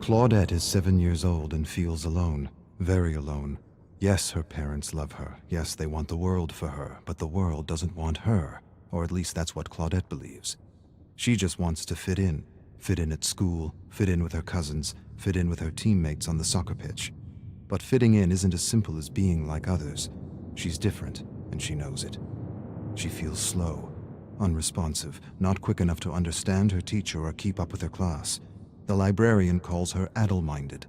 Claudette is 7 years old and feels alone, very alone. Yes, her parents love her. Yes, they want the world for her, but the world doesn't want her, or at least that's what Claudette believes. She just wants to fit in at school, fit in with her cousins, fit in with her teammates on the soccer pitch. But fitting in isn't as simple as being like others. She's different, and she knows it. She feels slow, unresponsive, not quick enough to understand her teacher or keep up with her class. The librarian calls her addle-minded.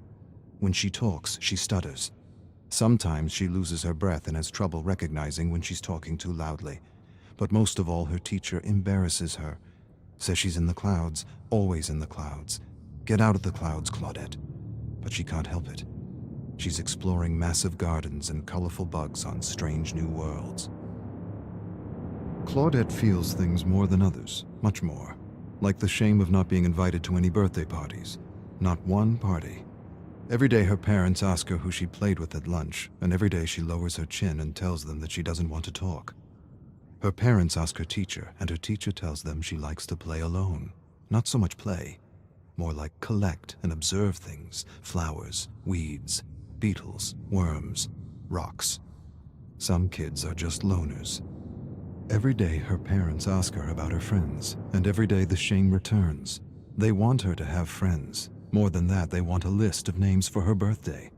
When she talks, she stutters. Sometimes she loses her breath and has trouble recognizing when she's talking too loudly. But most of all, her teacher embarrasses her. Says she's in the clouds, always in the clouds. Get out of the clouds, Claudette. But she can't help it. She's exploring massive gardens and colorful bugs on strange new worlds. Claudette feels things more than others, much more. Like the shame of not being invited to any birthday parties. Not one party. Every day her parents ask her who she played with at lunch, and every day she lowers her chin and tells them that she doesn't want to talk. Her parents ask her teacher, and her teacher tells them she likes to play alone. Not so much play, more like collect and observe things, flowers, weeds, beetles, worms, rocks. Some kids are just loners. Every day her parents ask her about her friends, and every day the shame returns. They want her to have friends. More than that, they want a list of names for her birthday.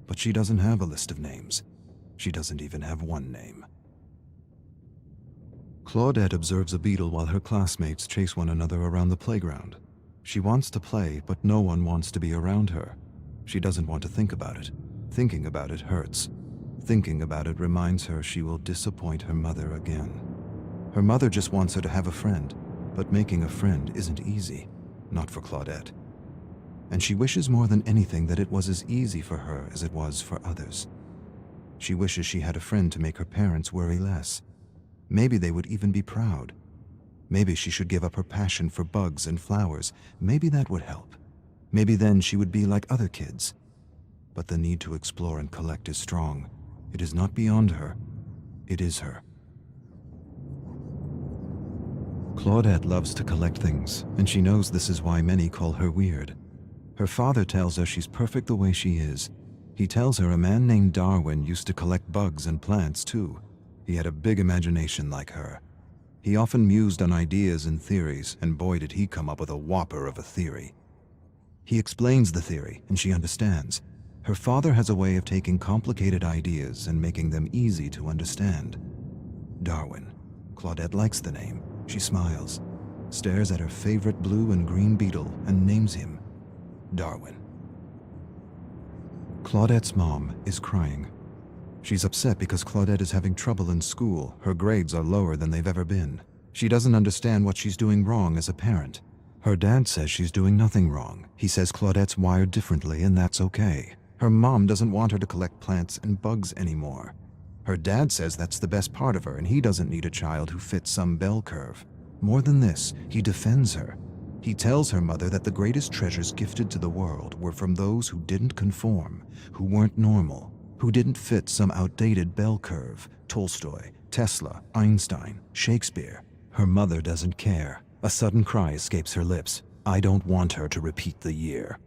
But she doesn't have a list of names. She doesn't even have one name. Claudette observes a beetle while her classmates chase one another around the playground. She wants to play, but no one wants to be around her. She doesn't want to think about it. Thinking about it hurts. Thinking about it reminds her she will disappoint her mother again. Her mother just wants her to have a friend, but making a friend isn't easy. Not for Claudette. And she wishes more than anything that it was as easy for her as it was for others. She wishes she had a friend to make her parents worry less. Maybe they would even be proud. Maybe she should give up her passion for bugs and flowers. Maybe that would help. Maybe then she would be like other kids. But the need to explore and collect is strong. It is not beyond her. It is her. Claudette loves to collect things, and she knows this is why many call her weird. Her father tells her she's perfect the way she is. He tells her a man named Darwin used to collect bugs and plants too. He had a big imagination like her. He often mused on ideas and theories, and boy did he come up with a whopper of a theory. He explains the theory, and she understands. Her father has a way of taking complicated ideas and making them easy to understand. Darwin. Claudette likes the name. She smiles, stares at her favorite blue and green beetle, and names him Darwin. Claudette's mom is crying. She's upset because Claudette is having trouble in school. Her grades are lower than they've ever been. She doesn't understand what she's doing wrong as a parent. Her dad says she's doing nothing wrong. He says Claudette's wired differently, and that's okay. Her mom doesn't want her to collect plants and bugs anymore. Her dad says that's the best part of her, and he doesn't need a child who fits some bell curve. More than this, he defends her. He tells her mother that the greatest treasures gifted to the world were from those who didn't conform, who weren't normal, who didn't fit some outdated bell curve. Tolstoy, Tesla, Einstein, Shakespeare. Her mother doesn't care. A sudden cry escapes her lips. I don't want her to repeat the year.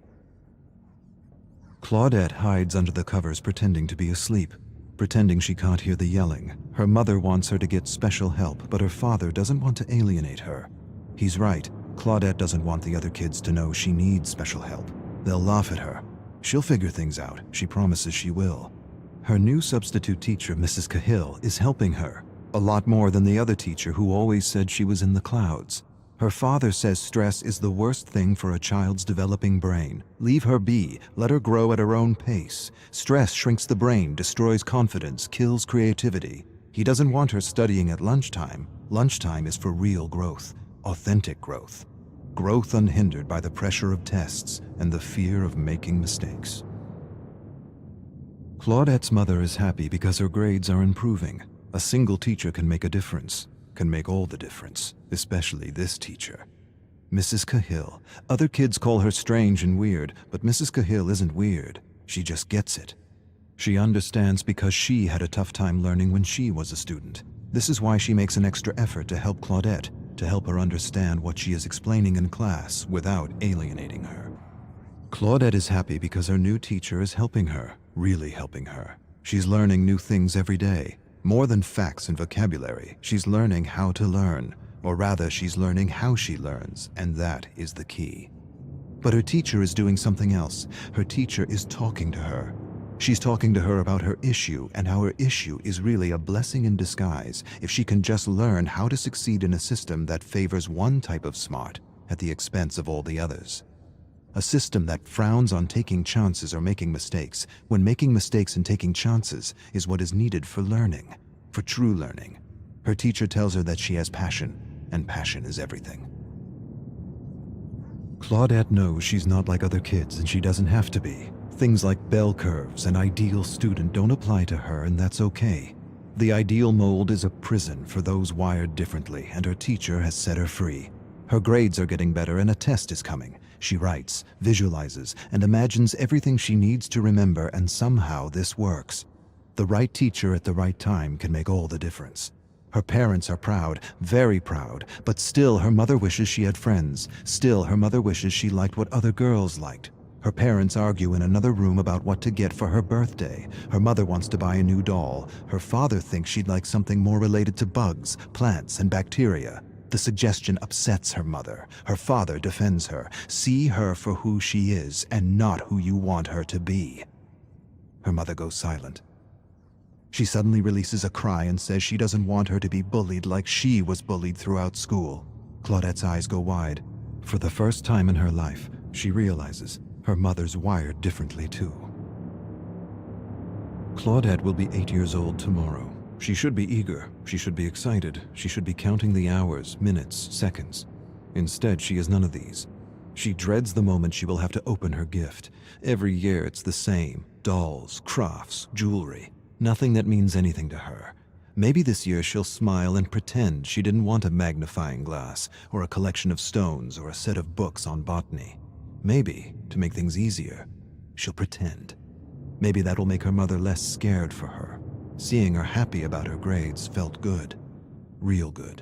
Claudette hides under the covers pretending to be asleep, pretending she can't hear the yelling. Her mother wants her to get special help, but her father doesn't want to alienate her. He's right. Claudette doesn't want the other kids to know she needs special help. They'll laugh at her. She'll figure things out. She promises she will. Her new substitute teacher, Mrs. Cahill, is helping her. A lot more than the other teacher who always said she was in the clouds. Her father says stress is the worst thing for a child's developing brain. Leave her be. Let her grow at her own pace. Stress shrinks the brain, destroys confidence, kills creativity. He doesn't want her studying at lunchtime. Lunchtime is for real growth, authentic growth. Growth unhindered by the pressure of tests and the fear of making mistakes. Claudette's mother is happy because her grades are improving. A single teacher can make a difference, can make all the difference, especially this teacher. Mrs. Cahill. Other kids call her strange and weird, but Mrs. Cahill isn't weird. She just gets it. She understands because she had a tough time learning when she was a student. This is why she makes an extra effort to help Claudette, to help her understand what she is explaining in class without alienating her. Claudette is happy because her new teacher is helping her, really helping her. She's learning new things every day. More than facts and vocabulary, she's learning how to learn. Or rather, she's learning how she learns, and that is the key. But her teacher is doing something else. Her teacher is talking to her. She's talking to her about her issue, and how her issue is really a blessing in disguise if she can just learn how to succeed in a system that favors one type of smart at the expense of all the others. A system that frowns on taking chances or making mistakes, when making mistakes and taking chances is what is needed for learning, for true learning. Her teacher tells her that she has passion, and passion is everything. Claudette knows she's not like other kids, and she doesn't have to be. Things like bell curves and ideal student don't apply to her, and that's okay. The ideal mold is a prison for those wired differently, and her teacher has set her free. Her grades are getting better, and a test is coming. She writes, visualizes, and imagines everything she needs to remember, and somehow this works. The right teacher at the right time can make all the difference. Her parents are proud, very proud, but still her mother wishes she had friends. Still her mother wishes she liked what other girls liked. Her parents argue in another room about what to get for her birthday. Her mother wants to buy a new doll. Her father thinks she'd like something more related to bugs, plants, and bacteria. The suggestion upsets her mother. Her father defends her. See her for who she is and not who you want her to be. Her mother goes silent. She suddenly releases a cry and says she doesn't want her to be bullied like she was bullied throughout school. Claudette's eyes go wide. For the first time in her life, she realizes her mother's wired differently too. Claudette will be 8 years old tomorrow. She should be eager. She should be excited. She should be counting the hours, minutes, seconds. Instead, she is none of these. She dreads the moment she will have to open her gift. Every year it's the same. Dolls, crafts, jewelry. Nothing that means anything to her. Maybe this year she'll smile and pretend she didn't want a magnifying glass, or a collection of stones, or a set of books on botany. Maybe, to make things easier, she'll pretend. Maybe that'll make her mother less scared for her. Seeing her happy about her grades felt good. Real good.